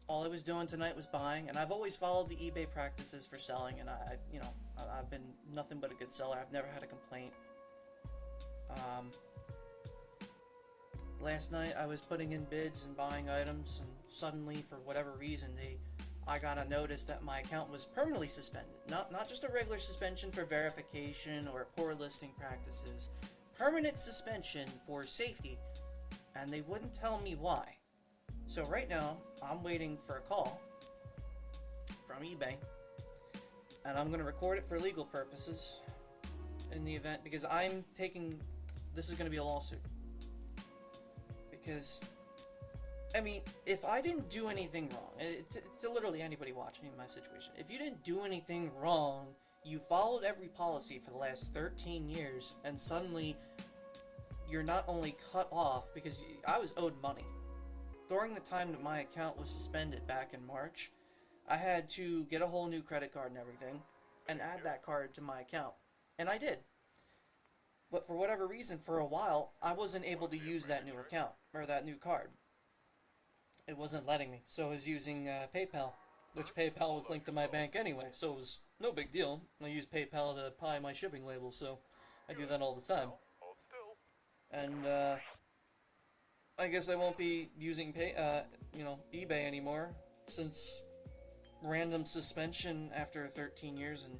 all I was doing tonight was buying, and I've always followed the eBay practices for selling, and I've been nothing but a good seller. I've never had a complaint. Um, Last night I was putting in bids and buying items, and suddenly, for whatever reason, I got a notice that my account was permanently suspended. Not just a regular suspension for verification or poor listing practices. Permanent suspension for safety, and they wouldn't tell me why. So right now, I'm waiting for a call from eBay, and I'm going to record it for legal purposes in the event, because this is going to be a lawsuit. Because, I mean, if I didn't do anything wrong, to literally anybody watching my situation, if you didn't do anything wrong, you followed every policy for the last 13 years, and suddenly you're not only cut off, because I was owed money. During the time that my account was suspended back in March, I had to get a whole new credit card and everything, and add that card to my account. And I did. But for whatever reason, for a while, I wasn't able to use that new account, or that new card. It wasn't letting me, so I was using PayPal, which PayPal was linked to my bank anyway, so it was no big deal. I use PayPal to buy my shipping labels, so I do that all the time. And, I guess I won't be using eBay anymore, since random suspension after 13 years, and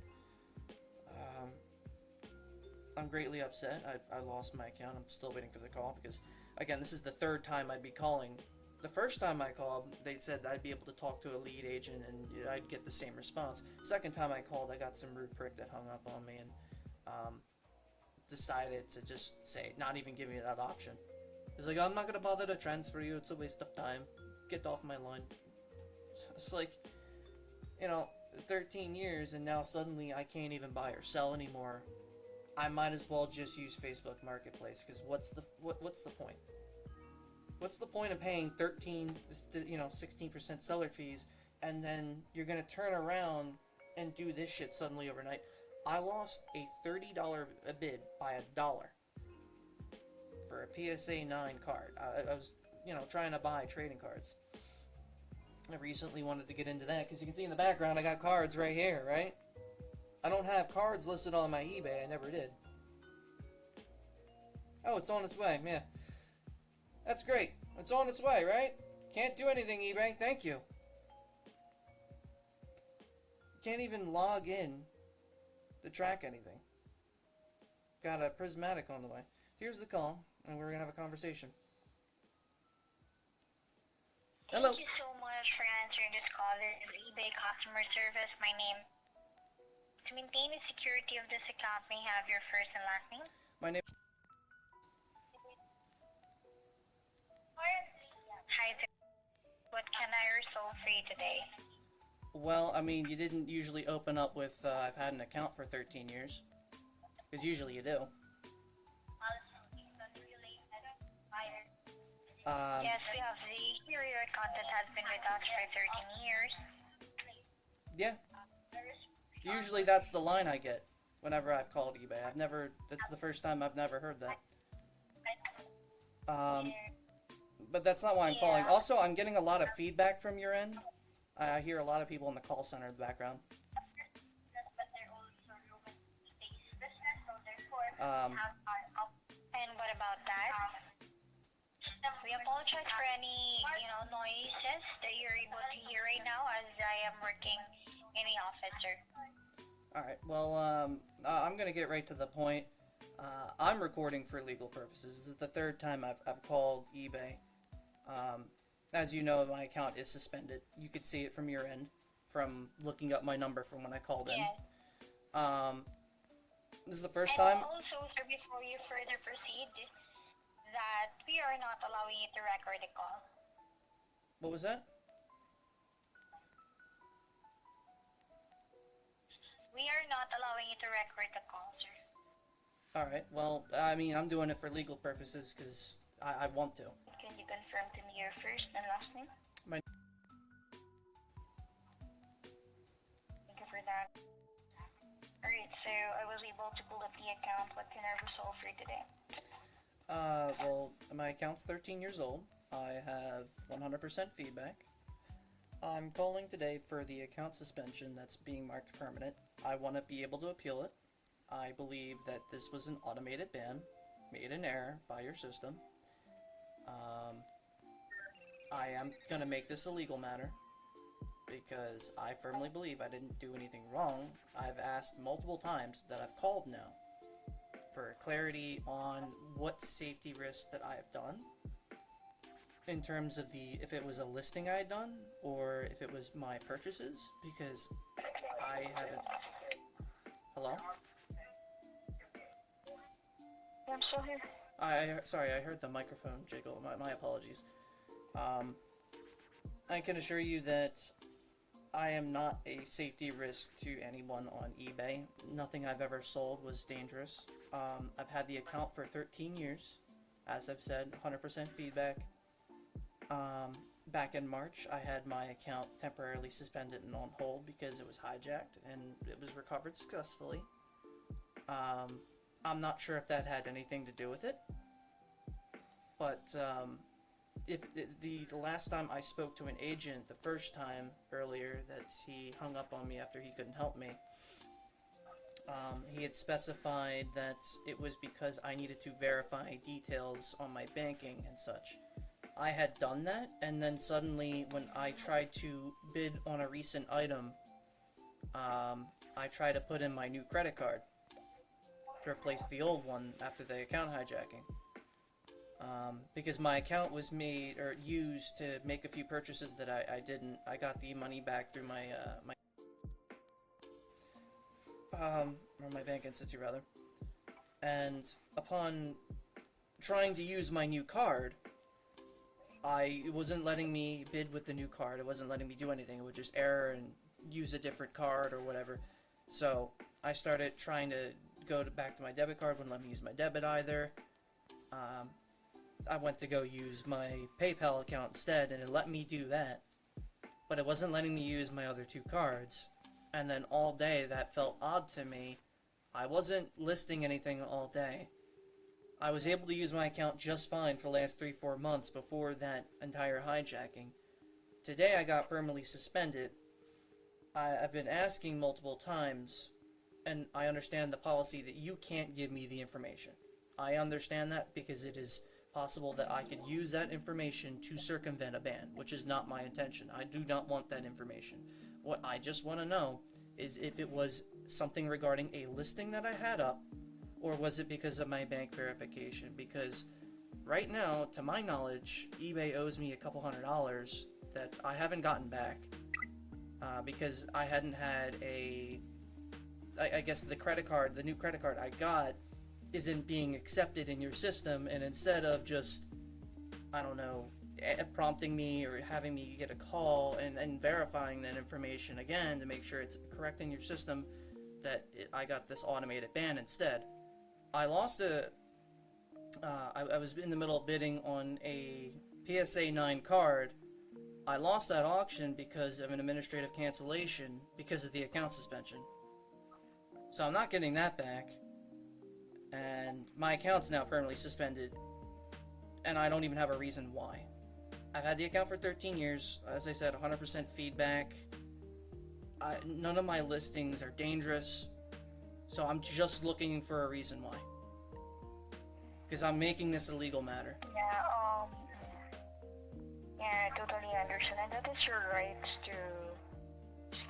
I'm greatly upset. I lost my account. I'm still waiting for the call, because, again, this is the third time I'd be calling. The first time I called, they said I'd be able to talk to a lead agent and I'd get the same response. Second time I called, I got some rude prick that hung up on me and decided to just say, not even give me that option. He's like, I'm not going to bother to transfer you. It's a waste of time. Get off my line. It's like, 13 years, and now suddenly I can't even buy or sell anymore. I might as well just use Facebook Marketplace, because what's the point? What's the point of paying 16% seller fees, and then you're going to turn around and do this shit suddenly overnight? I lost a $30 bid by $1 for a PSA 9 card. I was, trying to buy trading cards. I recently wanted to get into that, because you can see in the background I got cards right here, right? I don't have cards listed on my eBay. I never did. Oh, it's on its way. Yeah. That's great. It's on its way, right? Can't do anything, eBay. Thank you. Can't even log in to track anything. Got a prismatic on the way. Here's the call, and we're going to have a conversation. Hello. Thank you so much for answering this call. This is eBay customer service. My name. To maintain the security of this account, may I have your first and last name? My name. Hi there. What can I resolve for you today? Well, I mean, you didn't usually open up with, I've had an account for 13 years. Because usually you do. Yes, we have your account that has been with us for 13 years. Yeah. Usually that's the line I get whenever I've called eBay. That's the first time I've never heard that. But that's not why I'm calling. Also, I'm getting a lot of feedback from your end. I hear a lot of people in the call center in the background. And what about that? We apologize for any, noises that you're able to hear right now, as I am working in the office, sir. Alright, well, I'm gonna get right to the point. I'm recording for legal purposes. This is the third time I've called eBay. As you know, my account is suspended. You could see it from your end, from looking up my number from when I called in. Yes. This is the first time. And also, sir, before you further proceed, that we are not allowing you to record the call. What was that? We are not allowing you to record the call, sir. Alright, well, I mean, I'm doing it for legal purposes because I want to. Can you confirm to me your first and last name? My Thank you for that. Alright, so I was able to pull up the account. What can I resolve for you today? well, my account's 13 years old. I have 100% feedback. I'm calling today for the account suspension that's being marked permanent. I want to be able to appeal it. I believe that this was an automated ban, made in error by your system. I am going to make this a legal matter, because I firmly believe I didn't do anything wrong. I've asked multiple times that I've called now for clarity on what safety risks that I have done, in terms of if it was a listing I had done, or if it was my purchases, because I haven't... Hello? I'm still here. Sorry, I heard the microphone jiggle. My apologies. I can assure you that I am not a safety risk to anyone on eBay. Nothing I've ever sold was dangerous. I've had the account for 13 years. As I've said, 100% feedback. Back in March, I had my account temporarily suspended and on hold because it was hijacked, and it was recovered successfully. I'm not sure if that had anything to do with it, but if the last time I spoke to an agent, the first time earlier that he hung up on me after he couldn't help me, he had specified that it was because I needed to verify details on my banking and such. I had done that, and then suddenly when I tried to bid on a recent item, I tried to put in my new credit card to replace the old one after the account hijacking. Because my account was made or used to make a few purchases that I didn't. I got the money back through my or my bank institute rather. And upon trying to use my new card, it wasn't letting me bid with the new card. It wasn't letting me do anything. It would just error and use a different card or whatever. So I started trying to back to my debit card. Wouldn't let me use my debit either. I went to go use my PayPal account instead, and it let me do that. But it wasn't letting me use my other two cards. And then all day, that felt odd to me. I wasn't listing anything all day. I was able to use my account just fine for the last 3-4 months before that entire hijacking. Today I got permanently suspended. I've been asking multiple times, and I understand the policy that you can't give me the information. I understand that because it is possible that I could use that information to circumvent a ban, which is not my intention. I do not want that information. What I just want to know is if it was something regarding a listing that I had up, or was it because of my bank verification? Because right now, to my knowledge, eBay owes me a couple $100 that I haven't gotten back, because I hadn't had I guess the new credit card I got isn't being accepted in your system, and instead of just, I don't know, prompting me or having me get a call and verifying that information again to make sure it's correct in your system, I got this automated ban instead. I lost I was in the middle of bidding on a PSA 9 card. I lost that auction because of an administrative cancellation because of the account suspension. So I'm not getting that back. And my account's now permanently suspended, and I don't even have a reason why. I've had the account for 13 years, as I said, 100% feedback. None of my listings are dangerous, so I'm just looking for a reason why. Because I'm making this a legal matter. Yeah, I totally understand, and that is your right to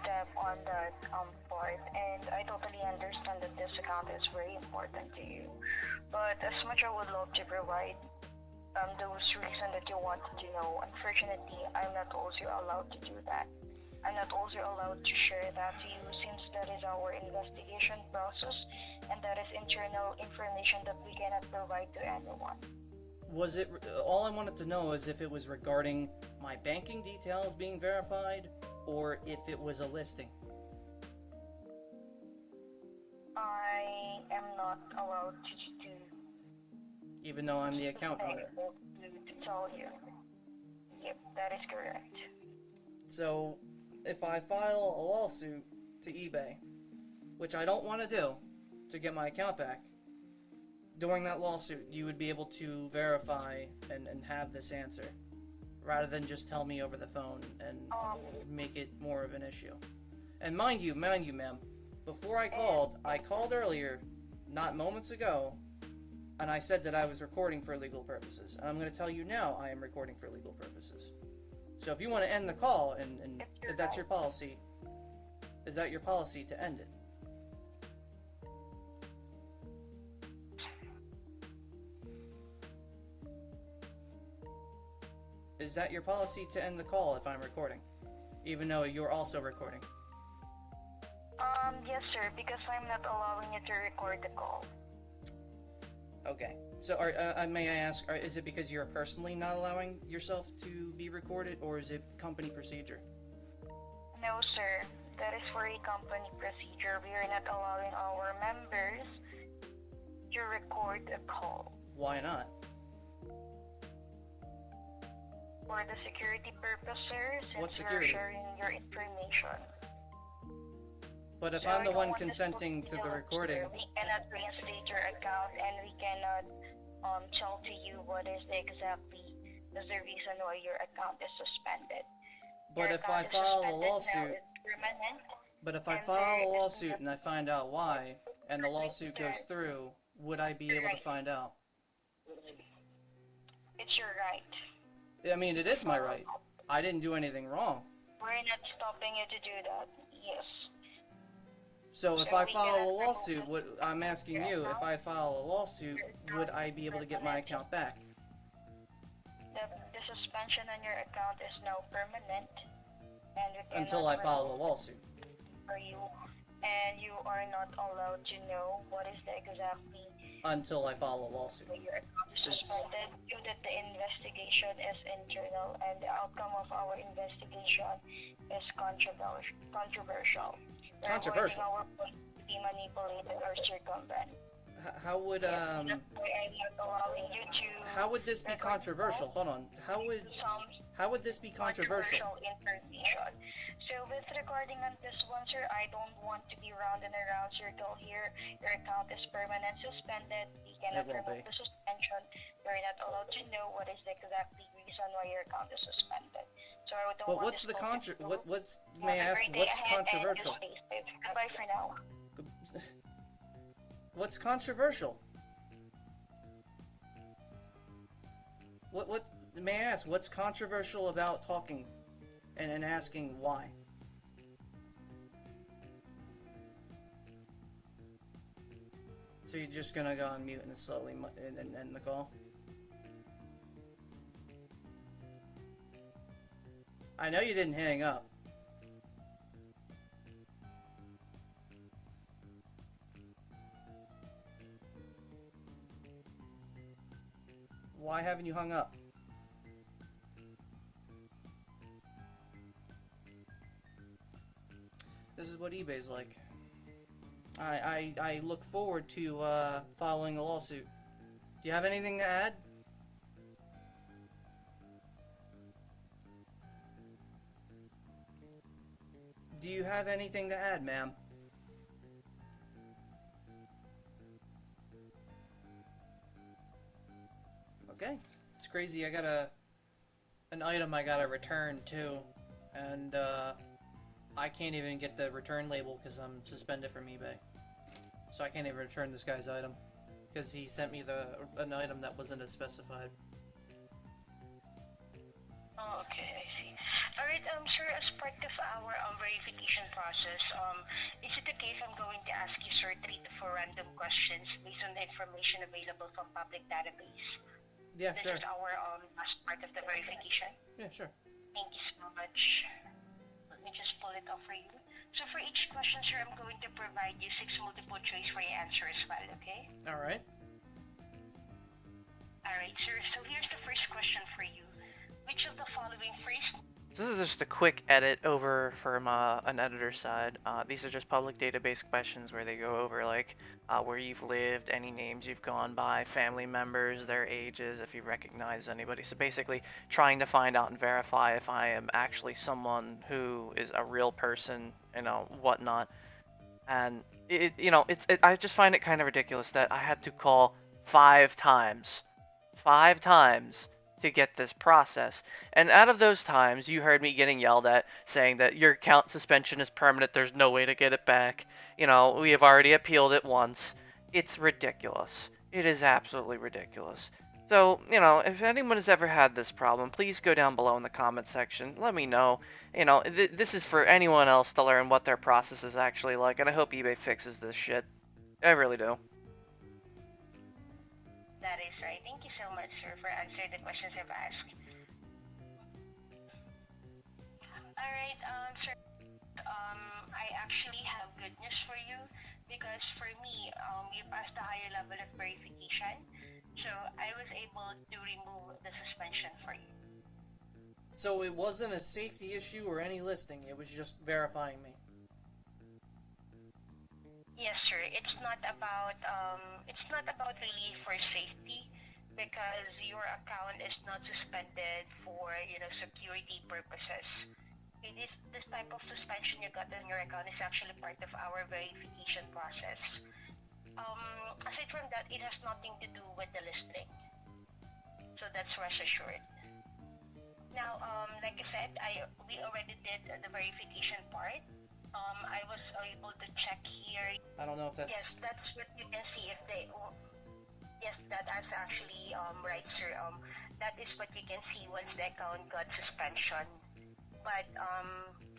step on that part, and I totally understand that this account is very important to you. But as much I would love to provide those reasons that you wanted to know, unfortunately, I'm not also allowed to do that. I'm not also allowed to share that to you, since that is our investigation process, and that is internal information that we cannot provide to anyone. Was it, all I wanted to know is if it was regarding my banking details being verified, or if it was a listing. I am not allowed to even though I'm the account owner. To tell you. Yep, that is correct. So, if I file a lawsuit to eBay, which I don't want to do, to get my account back, during that lawsuit, you would be able to verify and have this answer, rather than just tell me over the phone and make it more of an issue. And mind you, ma'am, before I called earlier, not moments ago, and I said that I was recording for legal purposes. And I'm going to tell you now I am recording for legal purposes. So if you want to end the call, and if that's your policy, is that your policy to end it? Is that your policy to end the call if I'm recording? Even though you're also recording? Yes, sir, because I'm not allowing you to record the call. Okay. So, may I ask, is it because you're personally not allowing yourself to be recorded, or is it company procedure? No, sir. That is for a company procedure. We are not allowing our members to record a call. Why not? For the security purpose, sir, What since security? you're sharing your information. But if So I'm the I don't one want this consenting to the be recording, We cannot reinstate your account, and we cannot tell to you what is the reason why your account is suspended. but Your if I account is file a suspended now, lawsuit, it's permanent. but if I and file there a is lawsuit and I find out why, and the lawsuit goes through, would I be able to find out? It's your right. I mean, it is my right. I didn't do anything wrong. We're not stopping you to do that. Yes. So if So I we file a cannot lawsuit, remove I'm asking you, if I file a lawsuit, would I be able to get my account back? The suspension on your account is now permanent, and we cannot Until I file a remove lawsuit. for you, and you are not allowed to know what is the exactly Until I file a lawsuit. why your account is suspended due that the investigation is internal, and the outcome of our investigation is controversial. We're Controversial? avoiding our point to be manipulated or circumvent. How would That's why I'm not allowing you to how would this be controversial? Hold on. How would this be controversial? Information. So with regarding on this one, sir, I don't want to be round and around circle here. Your account is permanent suspended. We cannot It won't remove be. the suspension. You're not allowed to know what is the exact reason why your account is suspended. So I don't But want what's this the call to go. what's Have may I a ask great day what's ahead and controversial? just stay safe. Goodbye for now. What's controversial? What may I ask what's controversial about talking and asking why? So you're just gonna go on mute and slowly and end the call? I know you didn't hang up. Why haven't you hung up? This is what eBay's like. I look forward to following a lawsuit. Do you have anything to add? Do you have anything to add, ma'am? Okay. It's crazy. I got an item I gotta return too, and I can't even get the return label because I'm suspended from eBay. So I can't even return this guy's item because he sent me an item that wasn't as specified. Oh, okay, I see. Alright, sir, as part of our verification process, is it the case I'm going to ask you, sir, 3 to 4 random questions based on the information available from public database? Yeah, This sure. is our last part of the verification. Yeah, sure. Thank you so much. Let me just pull it off for you. So for each question, sir, I'm going to provide you 6 multiple choice for your answer as well, okay? Alright. Alright, sir, so here's the first question for you. Which of the following phrase... This is just a quick edit over from an editor's side. These are just public database questions where they go over like where you've lived, any names you've gone by, family members, their ages, if you recognize anybody. So basically trying to find out and verify if I am actually someone who is a real person, you know, whatnot. And I just find it kind of ridiculous that I had to call 5 times to get this process. And out of those times, you heard me getting yelled at saying that your account suspension is permanent, there's no way to get it back. We have already appealed it once. It's ridiculous. It is absolutely ridiculous. So, if anyone has ever had this problem, please go down below in the comment section. Let me know. This is for anyone else to learn what their process is actually like, and I hope eBay fixes this shit. I really do. That is right. Thank you so much, sir, for answering the questions I've asked. All right, sir. I actually have good news for you because for me, you passed a higher level of verification, so I was able to remove the suspension for you. So it wasn't a safety issue or any listing, it was just verifying me. Yes, sir. It's not about really for safety because your account is not suspended for security purposes. This type of suspension you got on your account is actually part of our verification process. Aside from that, it has nothing to do with the listing. So that's rest assured. Now, like I said, we already did the verification part. I was able to check here. I don't know if that's... Yes, that's what you can see if they... Yes, that is actually right, sir. That is what you can see once the account got suspension. But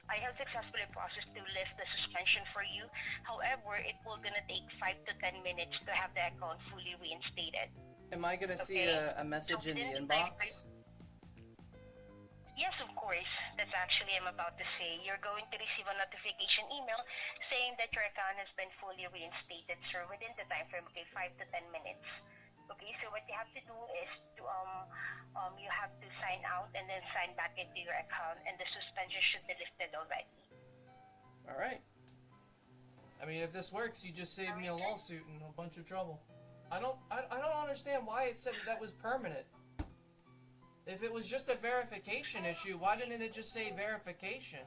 I have successfully processed to lift the suspension for you. However, it will gonna take 5 to 10 minutes to have the account fully reinstated. Am I gonna see a message in the inbox? Yes, of course. That's actually I'm about to say. You're going to receive a notification email saying that your account has been fully reinstated, sir, within the time frame, 5 to 10 minutes. Okay, so what you have to do is to you have to sign out and then sign back into your account, and the suspension should be lifted already. All right. I mean, if this works, you just saved me a lawsuit and a bunch of trouble. I don't understand why it said that was permanent. If it was just a verification issue, why didn't it just say verification?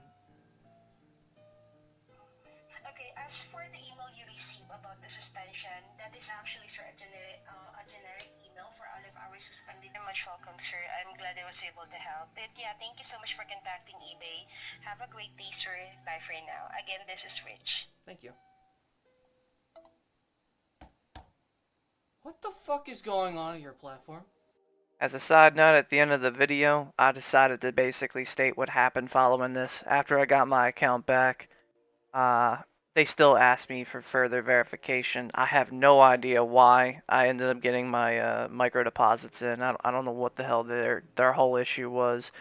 Okay, as for the email you receive about the suspension, that is actually, sir, a generic email for all of our suspended. You're much welcome, sir. I'm glad I was able to help. But yeah, thank you so much for contacting eBay. Have a great day, sir. Bye for now. Again, this is Rich. Thank you. What the fuck is going on your platform? As a side note, at the end of the video, I decided to basically state what happened following this. After I got my account back, they still asked me for further verification. I have no idea why I ended up getting my micro deposits in. I don't know what the hell their whole issue was.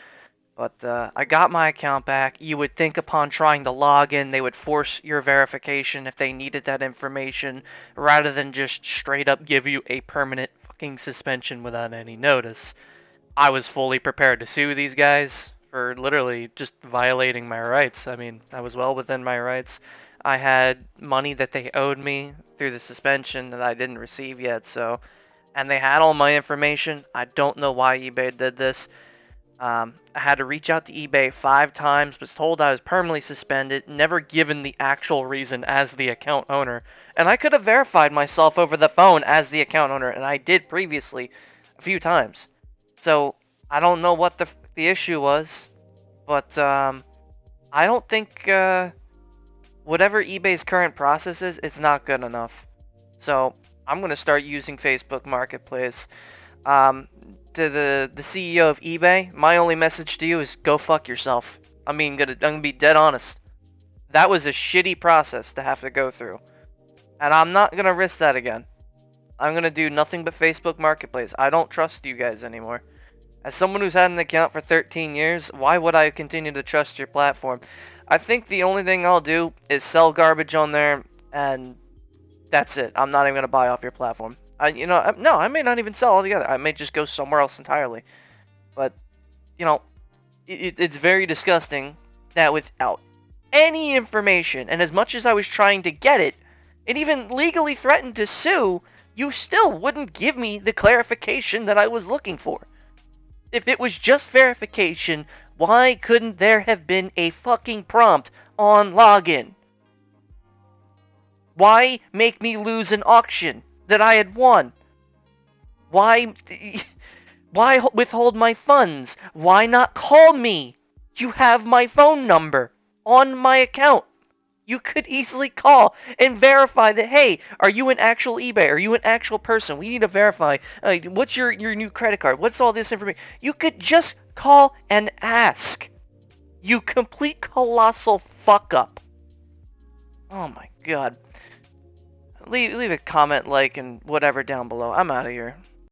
But I got my account back. You would think upon trying to log in, they would force your verification if they needed that information, rather than just straight up give you a permanent fucking suspension without any notice. I was fully prepared to sue these guys for literally just violating my rights. I mean, I was well within my rights. I had money that they owed me through the suspension that I didn't receive yet, and they had all my information. I don't know why eBay did this. I had to reach out to eBay 5 times, was told I was permanently suspended, never given the actual reason as the account owner. And I could have verified myself over the phone as the account owner, and I did previously a few times. So, I don't know what the issue was, but I don't think whatever eBay's current process is, it's not good enough. So, I'm going to start using Facebook Marketplace. To the CEO of eBay, my only message to you is go fuck yourself. I'm gonna be dead honest. That was a shitty process to have to go through. And I'm not gonna risk that again. I'm gonna do nothing but Facebook Marketplace. I don't trust you guys anymore. As someone who's had an account for 13 years, why would I continue to trust your platform? I think the only thing I'll do is sell garbage on there, and that's it. I'm not even gonna buy off your platform. No, I may not even sell altogether. I may just go somewhere else entirely. But, it's very disgusting that without any information, and as much as I was trying to get it, and even legally threatened to sue, you still wouldn't give me the clarification that I was looking for. If it was just verification, why couldn't there have been a fucking prompt on login? Why make me lose an auction that I had won? Why Why withhold my funds? Why not call me? You have my phone number on my account. You could easily call and verify that, hey, are you an actual eBay? Are you an actual person? We need to verify. What's your new credit card? What's all this information? You could just call and ask. You complete colossal fuck up. Oh my god. Leave a comment, like, and whatever down below. I'm out of here.